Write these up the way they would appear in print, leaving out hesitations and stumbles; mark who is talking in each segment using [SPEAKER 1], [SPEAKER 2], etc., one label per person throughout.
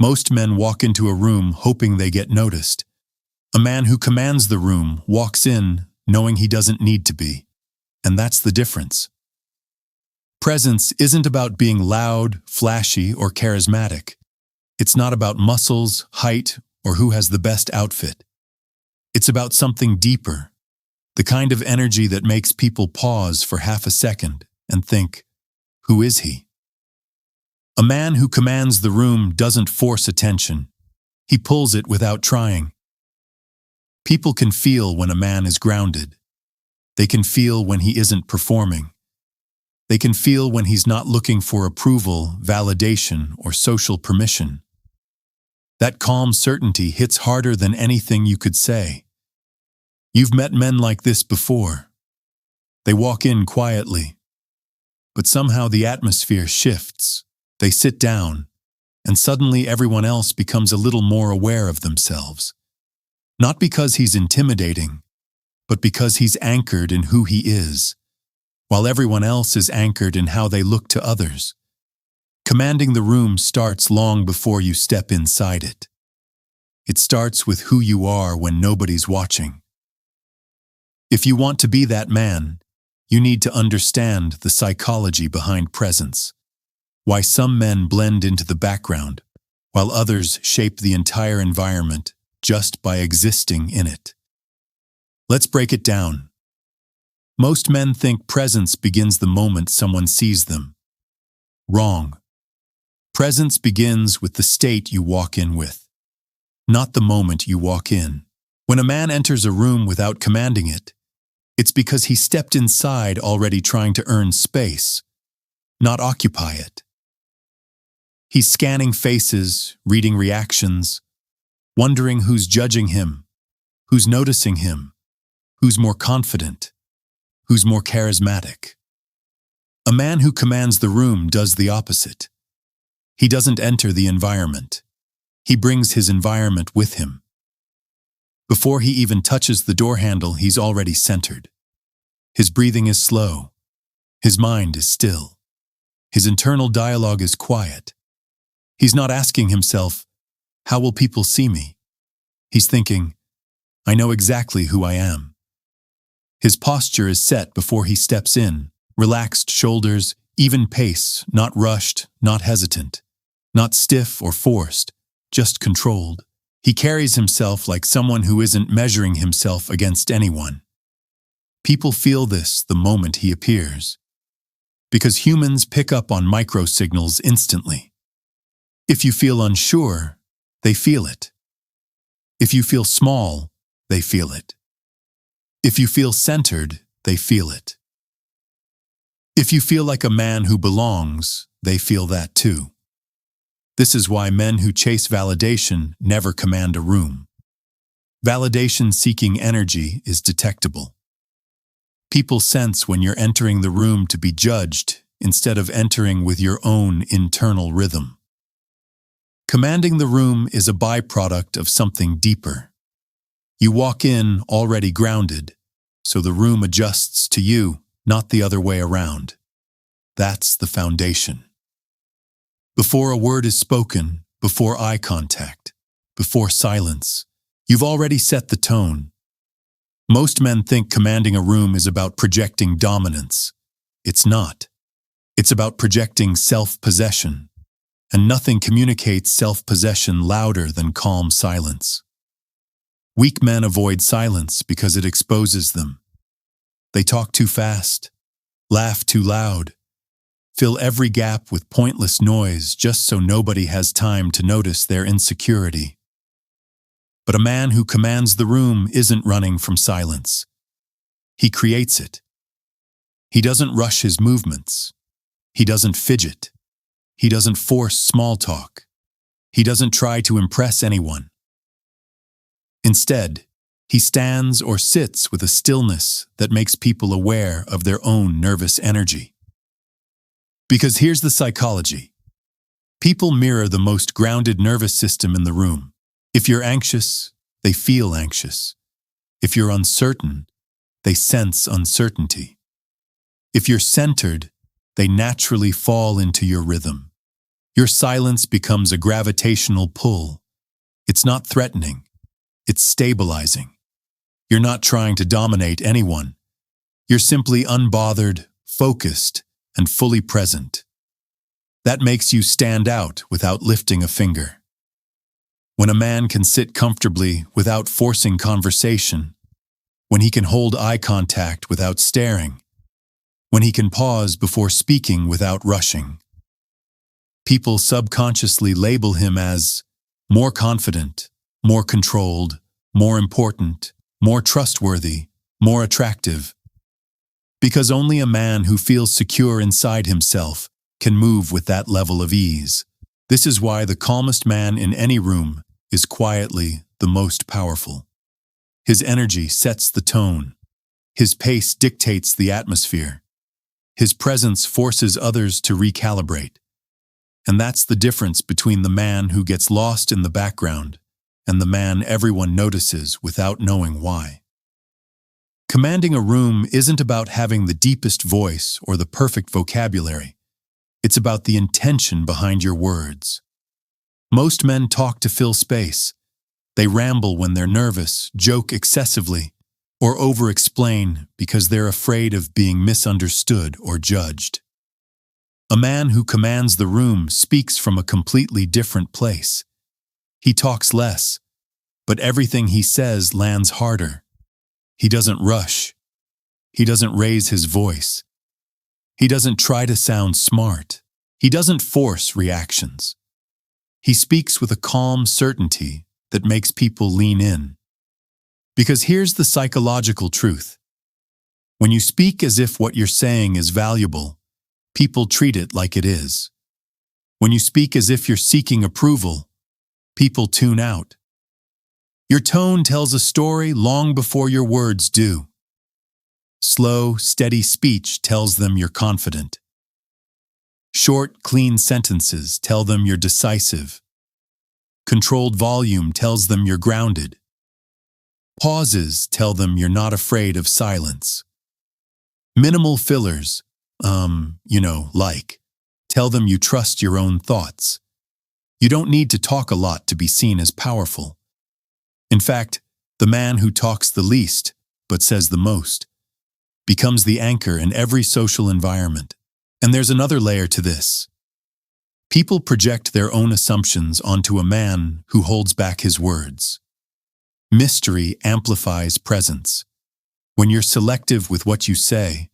[SPEAKER 1] Most men walk into a room hoping they get noticed. A man who commands the room walks in knowing he doesn't need to be. And that's the difference. Presence isn't about being loud, flashy, or charismatic. It's not about muscles, height, or who has the best outfit. It's about something deeper, the kind of energy that makes people pause for half a second and think, who is he? A man who commands the room doesn't force attention. He pulls it without trying. People can feel when a man is grounded. They can feel when he isn't performing. They can feel when he's not looking for approval, validation, or social permission. That calm certainty hits harder than anything you could say. You've met men like this before. They walk in quietly, but somehow the atmosphere shifts. They sit down, and suddenly everyone else becomes a little more aware of themselves. Not because he's intimidating, but because he's anchored in who he is, while everyone else is anchored in how they look to others. Commanding the room starts long before you step inside it. It starts with who you are when nobody's watching. If you want to be that man, you need to understand the psychology behind presence. Why some men blend into the background, while others shape the entire environment just by existing in it. Let's break it down. Most men think presence begins the moment someone sees them. Wrong. Presence begins with the state you walk in with, not the moment you walk in. When a man enters a room without commanding it, it's because he stepped inside already trying to earn space, not occupy it. He's scanning faces, reading reactions, wondering who's judging him, who's noticing him, who's more confident, who's more charismatic. A man who commands the room does the opposite. He doesn't enter the environment. He brings his environment with him. Before he even touches the door handle, he's already centered. His breathing is slow. His mind is still. His internal dialogue is quiet. He's not asking himself, how will people see me? He's thinking, I know exactly who I am. His posture is set before he steps in, relaxed shoulders, even pace, not rushed, not hesitant, not stiff or forced, just controlled. He carries himself like someone who isn't measuring himself against anyone. People feel this the moment he appears, because humans pick up on micro-signals instantly. If you feel unsure, they feel it. If you feel small, they feel it. If you feel centered, they feel it. If you feel like a man who belongs, they feel that too. This is why men who chase validation never command a room. Validation-seeking energy is detectable. People sense when you're entering the room to be judged instead of entering with your own internal rhythm. Commanding the room is a byproduct of something deeper. You walk in already grounded, so the room adjusts to you, not the other way around. That's the foundation. Before a word is spoken, before eye contact, before silence, you've already set the tone. Most men think commanding a room is about projecting dominance. It's not. It's about projecting self-possession. And nothing communicates self-possession louder than calm silence. Weak men avoid silence because it exposes them. They talk too fast, laugh too loud, fill every gap with pointless noise just so nobody has time to notice their insecurity. But a man who commands the room isn't running from silence. He creates it. He doesn't rush his movements. He doesn't fidget. He doesn't force small talk. He doesn't try to impress anyone. Instead, he stands or sits with a stillness that makes people aware of their own nervous energy. Because here's the psychology. People mirror the most grounded nervous system in the room. If you're anxious, they feel anxious. If you're uncertain, they sense uncertainty. If you're centered, they naturally fall into your rhythm. Your silence becomes a gravitational pull. It's not threatening. It's stabilizing. You're not trying to dominate anyone. You're simply unbothered, focused, and fully present. That makes you stand out without lifting a finger. When a man can sit comfortably without forcing conversation, when he can hold eye contact without staring, when he can pause before speaking without rushing, people subconsciously label him as more confident, more controlled, more important, more trustworthy, more attractive. Because only a man who feels secure inside himself can move with that level of ease. This is why the calmest man in any room is quietly the most powerful. His energy sets the tone. His pace dictates the atmosphere. His presence forces others to recalibrate. And that's the difference between the man who gets lost in the background and the man everyone notices without knowing why. Commanding a room isn't about having the deepest voice or the perfect vocabulary. It's about the intention behind your words. Most men talk to fill space. They ramble when they're nervous, joke excessively, or over-explain because they're afraid of being misunderstood or judged. A man who commands the room speaks from a completely different place. He talks less, but everything he says lands harder. He doesn't rush. He doesn't raise his voice. He doesn't try to sound smart. He doesn't force reactions. He speaks with a calm certainty that makes people lean in. Because here's the psychological truth. When you speak as if what you're saying is valuable, people treat it like it is. When you speak as if you're seeking approval, people tune out. Your tone tells a story long before your words do. Slow, steady speech tells them you're confident. Short, clean sentences tell them you're decisive. Controlled volume tells them you're grounded. Pauses tell them you're not afraid of silence. Minimal fillers, tell them you trust your own thoughts. You don't need to talk a lot to be seen as powerful. In fact, the man who talks the least, but says the most, becomes the anchor in every social environment. And there's another layer to this. People project their own assumptions onto a man who holds back his words. Mystery amplifies presence. When you're selective with what you say,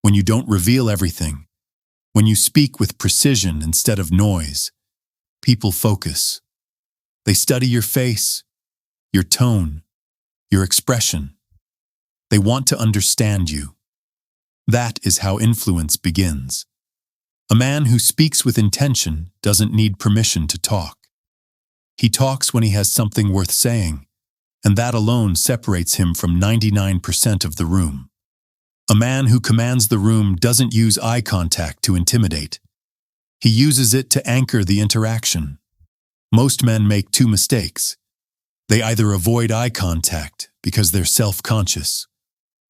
[SPEAKER 1] when you don't reveal everything, when you speak with precision instead of noise, people focus. They study your face, your tone, your expression. They want to understand you. That is how influence begins. A man who speaks with intention doesn't need permission to talk. He talks when he has something worth saying, and that alone separates him from 99% of the room. A man who commands the room doesn't use eye contact to intimidate. He uses it to anchor the interaction. Most men make two mistakes. They either avoid eye contact because they're self-conscious,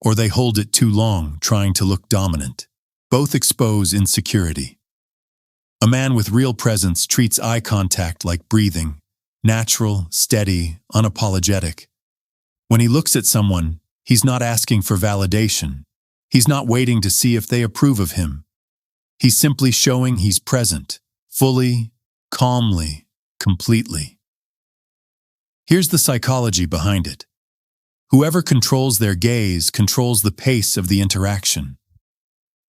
[SPEAKER 1] or they hold it too long trying to look dominant. Both expose insecurity. A man with real presence treats eye contact like breathing, natural, steady, unapologetic. When he looks at someone, he's not asking for validation. He's not waiting to see if they approve of him. He's simply showing he's present, fully, calmly, completely. Here's the psychology behind it. Whoever controls their gaze controls the pace of the interaction.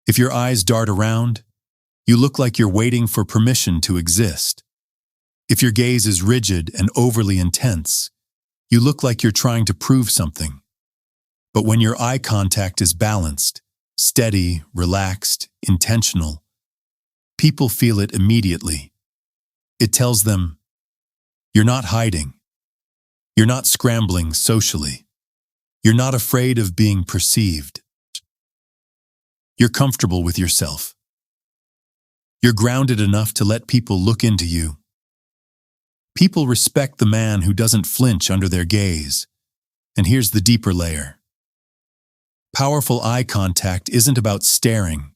[SPEAKER 1] If your eyes dart around, you look like you're waiting for permission to exist. If your gaze is rigid and overly intense, you look like you're trying to prove something. But when your eye contact is balanced, steady, relaxed, intentional, people feel it immediately. It tells them, you're not hiding. You're not scrambling socially. You're not afraid of being perceived. You're comfortable with yourself. You're grounded enough to let people look into you. People respect the man who doesn't flinch under their gaze. And here's the deeper layer. Powerful eye contact isn't about staring.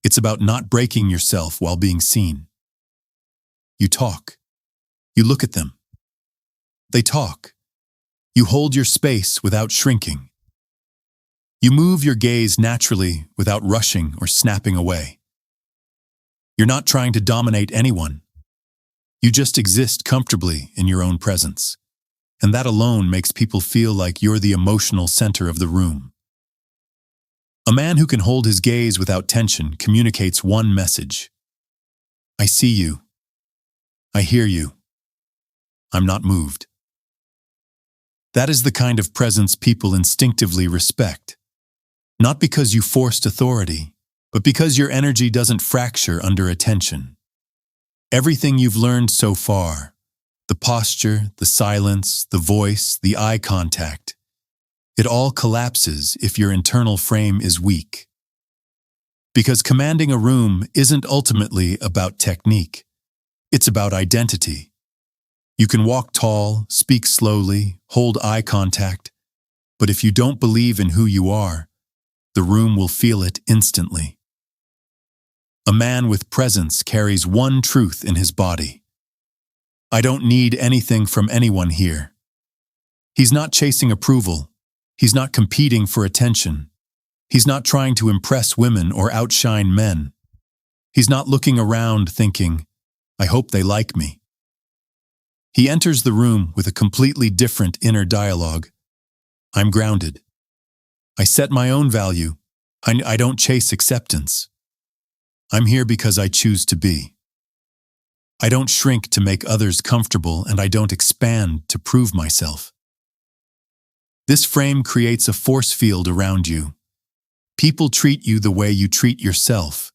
[SPEAKER 1] It's about not breaking yourself while being seen. You talk. You look at them. They talk. You hold your space without shrinking. You move your gaze naturally without rushing or snapping away. You're not trying to dominate anyone. You just exist comfortably in your own presence. And that alone makes people feel like you're the emotional center of the room. A man who can hold his gaze without tension communicates one message. I see you. I hear you. I'm not moved. That is the kind of presence people instinctively respect. Not because you forced authority, but because your energy doesn't fracture under attention. Everything you've learned so far, the posture, the silence, the voice, the eye contact, it all collapses if your internal frame is weak. Because commanding a room isn't ultimately about technique. It's about identity. You can walk tall, speak slowly, hold eye contact, but if you don't believe in who you are, the room will feel it instantly. A man with presence carries one truth in his body. I don't need anything from anyone here. He's not chasing approval. He's not competing for attention. He's not trying to impress women or outshine men. He's not looking around thinking, I hope they like me. He enters the room with a completely different inner dialogue. I'm grounded. I set my own value. I don't chase acceptance. I'm here because I choose to be. I don't shrink to make others comfortable, and I don't expand to prove myself. This frame creates a force field around you. People treat you the way you treat yourself.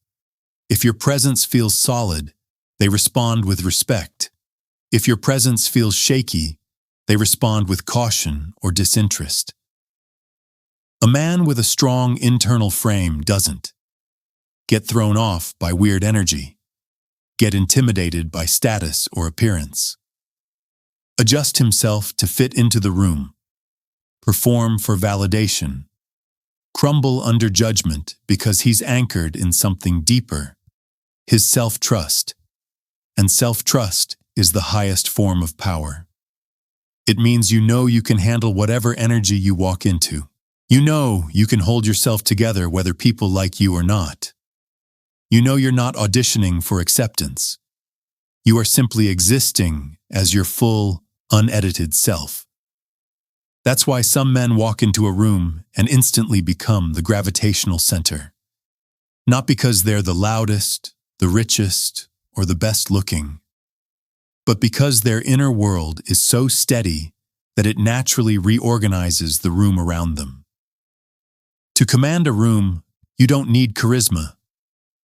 [SPEAKER 1] If your presence feels solid, they respond with respect. If your presence feels shaky, they respond with caution or disinterest. A man with a strong internal frame doesn't get thrown off by weird energy, get intimidated by status or appearance, adjust himself to fit into the room, perform for validation, crumble under judgment because he's anchored in something deeper, his self-trust. And self-trust is the highest form of power. It means you know you can handle whatever energy you walk into. You know you can hold yourself together whether people like you or not. You know you're not auditioning for acceptance. You are simply existing as your full, unedited self. That's why some men walk into a room and instantly become the gravitational center. Not because they're the loudest, the richest, or the best looking, but because their inner world is so steady that it naturally reorganizes the room around them. To command a room, you don't need charisma.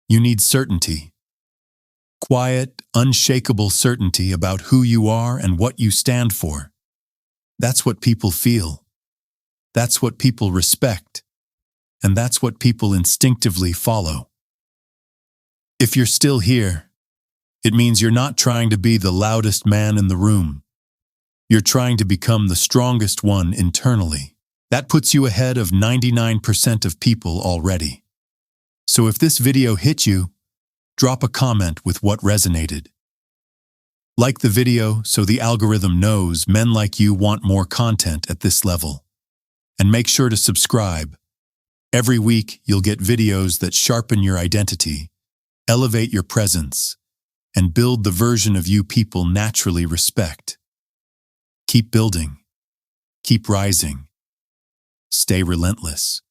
[SPEAKER 1] You need certainty. Quiet, unshakable certainty about who you are and what you stand for. That's what people feel. That's what people respect. And that's what people instinctively follow. If you're still here, it means you're not trying to be the loudest man in the room. You're trying to become the strongest one internally. That puts you ahead of 99% of people already. So if this video hit you, drop a comment with what resonated. Like the video so the algorithm knows men like you want more content at this level. And make sure to subscribe. Every week you'll get videos that sharpen your identity, elevate your presence, and build the version of you people naturally respect. Keep building. Keep rising. Stay relentless.